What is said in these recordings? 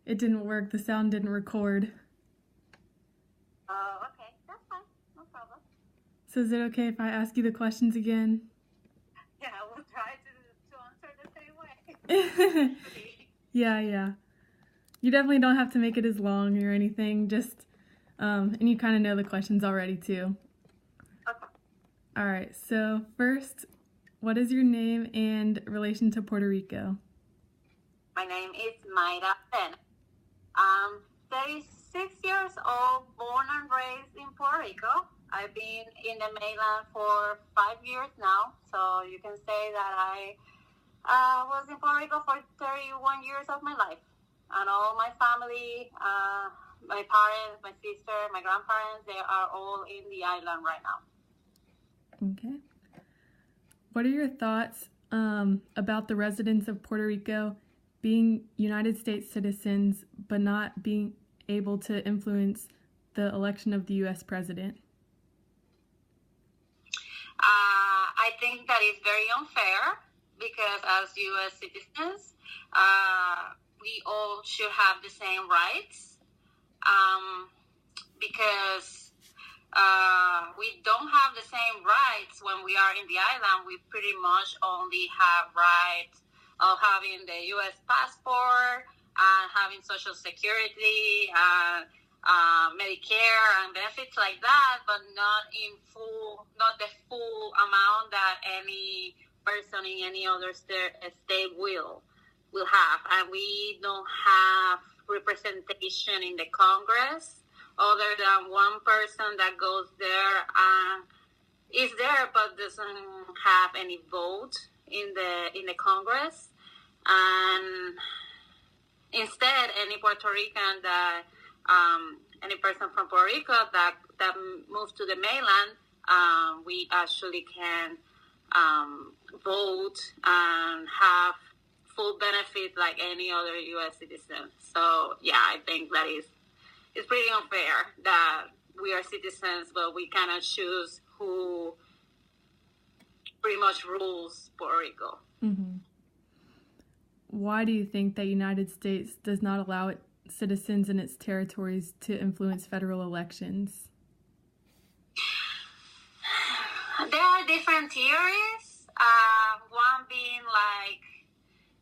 it didn't work. The sound didn't record. Oh, okay. That's fine. No problem. So is it okay if I ask you the questions again? Yeah, I will try to answer the same way. Yeah. You definitely don't have to make it as long or anything. Just, and you kind of know the questions already too. Okay. All right. So first, what is your name and relation to Puerto Rico? My name is Mayra Ben. I'm 36 years old, born and raised in Puerto Rico. I've been in the mainland for 5 years now, so you can say that I was in Puerto Rico for 31 years of my life. And all my family, my parents, my sister, my grandparents, they are all in the island right now. Okay. What are your thoughts about the residents of Puerto Rico being United States citizens but not being able to influence the election of the U.S. president? I think that is very unfair because as U.S. citizens, we all should have the same rights because we don't have the same rights when we are in the island. We pretty much only have rights of having the U.S. passport and having Social Security and Medicare and benefits like that, but not the full amount that any person in any other state will have. And we don't have representation in the Congress other than one person that goes there and is there but doesn't have any vote in the Congress. And instead, any Puerto Rican that any person from Puerto Rico that moves to the mainland, we actually can vote and have full benefit like any other U.S. citizen. So yeah, I think that it's pretty unfair that we are citizens, but we cannot choose who pretty much rules Puerto Rico. Mm-hmm. Why do you think that United States does not allow its citizens in its territories to influence federal elections? There are different theories. One being like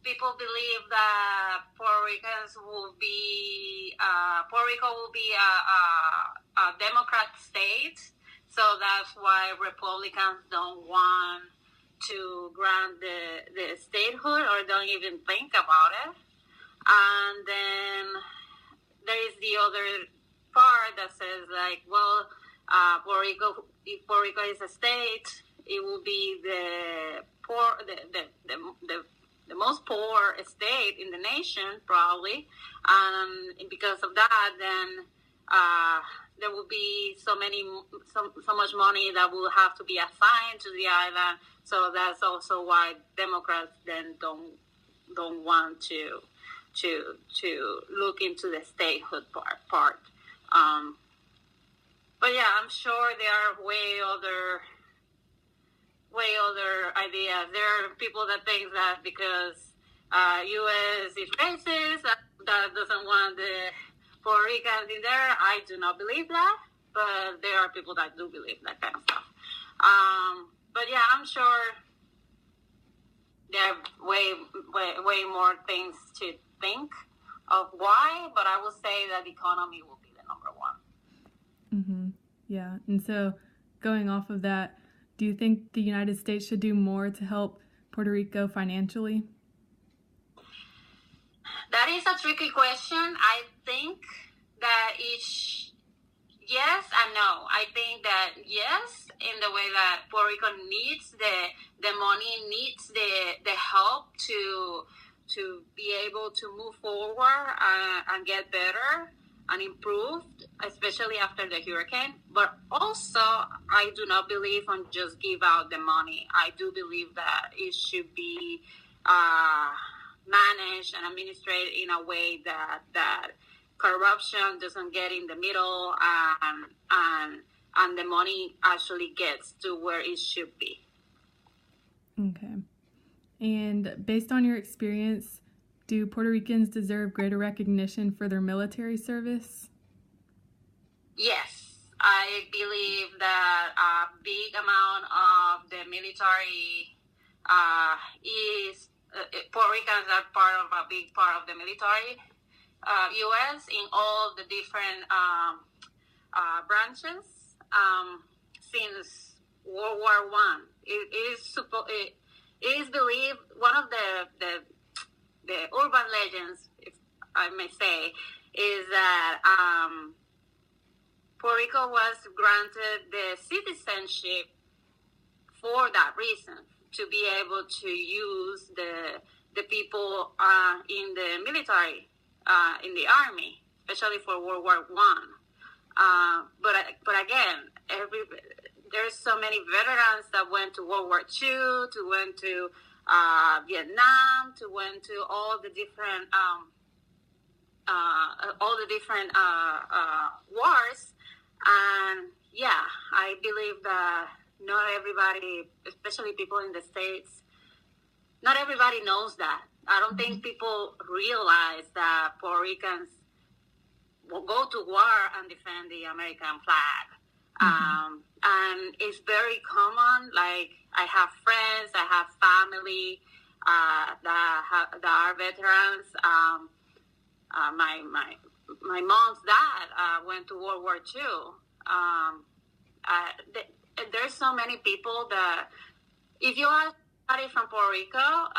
people believe that Puerto Rico will be a Democrat state, so that's why Republicans don't want to grant the statehood or don't even think about it. And then there is the other part that says like, well, if Puerto Rico is a state, it will be the most poor state in the nation, probably. And because of that, then there will be so much money that will have to be assigned to the island. So that's also why Democrats then don't want to look into the statehood part. But yeah, I'm sure there are way other ideas. There are people that think that because U.S. is racist, that doesn't want the Puerto Ricans in there. I do not believe that, but there are people that do believe that kind of stuff. But yeah, I'm sure there are way more things to think of why, but I will say that the economy will be the number one. Mm-hmm. Yeah, and so going off of that, do you think the United States should do more to help Puerto Rico financially? That is a tricky question. I think that yes and no. I think that yes, in the way that Puerto Rico needs the money, needs the help to be able to move forward and get better and improved, especially after the hurricane. But also, I do not believe on just give out the money. I do believe that it should be managed and administered in a way that corruption doesn't get in the middle and the money actually gets to where it should be. Okay. And based on your experience, do Puerto Ricans deserve greater recognition for their military service? Yes, I believe that a big amount of the military is Puerto Ricans are part of a big part of the military U.S. in all the different branches since World War One. It is believed one of the urban legends, if I may say, is that Puerto Rico was granted the citizenship for that reason, to be able to use the people in the military, in the army, especially for World War One. But again, there's so many veterans that went to World War II, went to Vietnam, went to all the different wars. And yeah, I believe that not everybody, especially people in the States, not everybody knows that. I don't think people realize that Puerto Ricans will go to war and defend the American flag. And it's very common. Like, I have friends, I have family that are veterans. My mom's dad went to World War II. There's so many people that, if you ask somebody from Puerto Rico,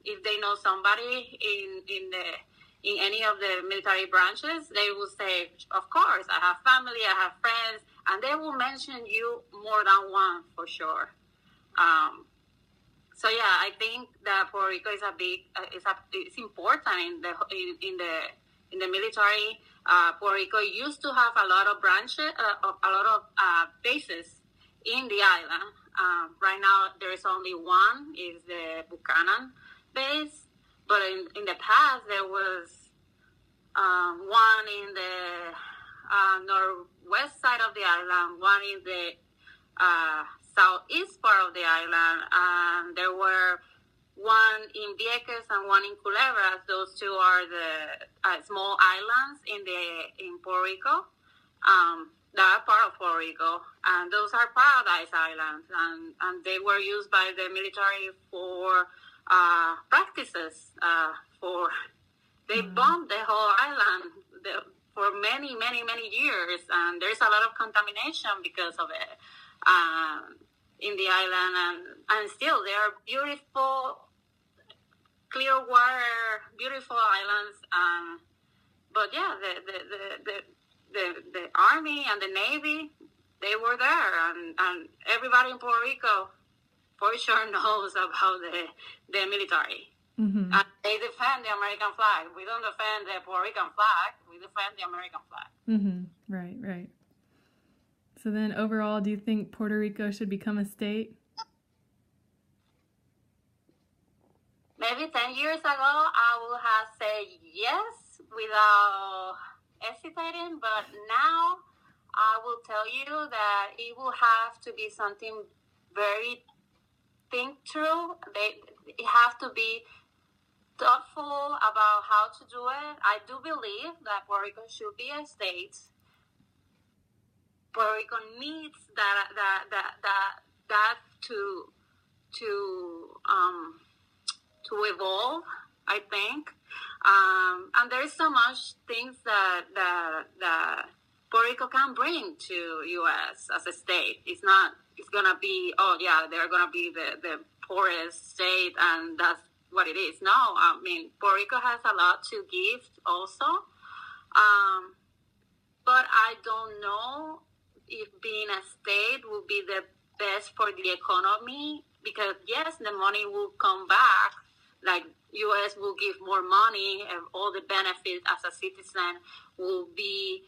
if they know somebody in any of the military branches, they will say, of course, I have family, I have friends, and they will mention you more than one for sure. So yeah, I think that Puerto Rico is it's important in the military. Puerto Rico used to have a lot of branches, a lot of bases in the island. Right now, there is only one, is the Buchanan base. But in the past, there was one in the northwest side of the island, one in the southeast part of the island, and there were one in Vieques and one in Culebras. Those two are the small islands in Puerto Rico. That are part of Puerto Rico, and those are paradise islands, and they were used by the military for practices. They bombed the whole island for many years, and there's a lot of contamination because of it in the island, and still they are beautiful, clear water, beautiful islands. But yeah, the Army and the Navy, they were there, and everybody in Puerto Rico for sure knows about the military. And they defend the American flag. We don't defend the Puerto Rican flag. We defend the American flag. Right. So then overall, do you think Puerto Rico should become a state? Maybe 10 years ago, I would have said yes without hesitating, but now I will tell you that it will have to be something very think through. It have to be thoughtful about how to do it. I do believe that Puerto Rico should be a state. Puerto Rico needs that to evolve, I think. And there is so much things that Puerto Rico can bring to U.S. as a state. It's gonna be, oh yeah, they're gonna be the poorest state, and that's what it is. No, I mean, Puerto Rico has a lot to give also. But I don't know if being a state will be the best for the economy, because yes, the money will come back. Like, U.S. will give more money, and all the benefits as a citizen will be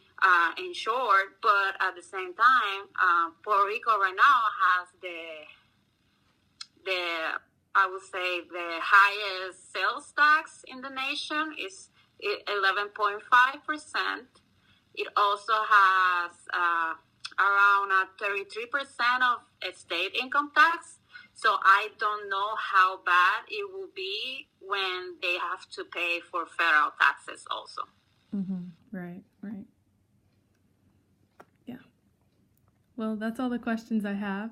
insured. But at the same time, Puerto Rico right now has I would say the highest sales tax in the nation is 11.5%. It also has around 33% of state income tax. So I don't know how bad it will be when they have to pay for federal taxes also. Right. Yeah. Well, that's all the questions I have.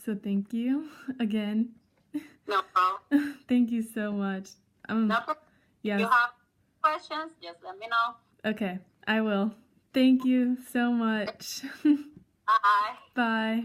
So thank you again. No problem. Thank you so much. No problem. Yes. If you have questions, just let me know. Okay, I will. Thank you so much. Bye. Bye.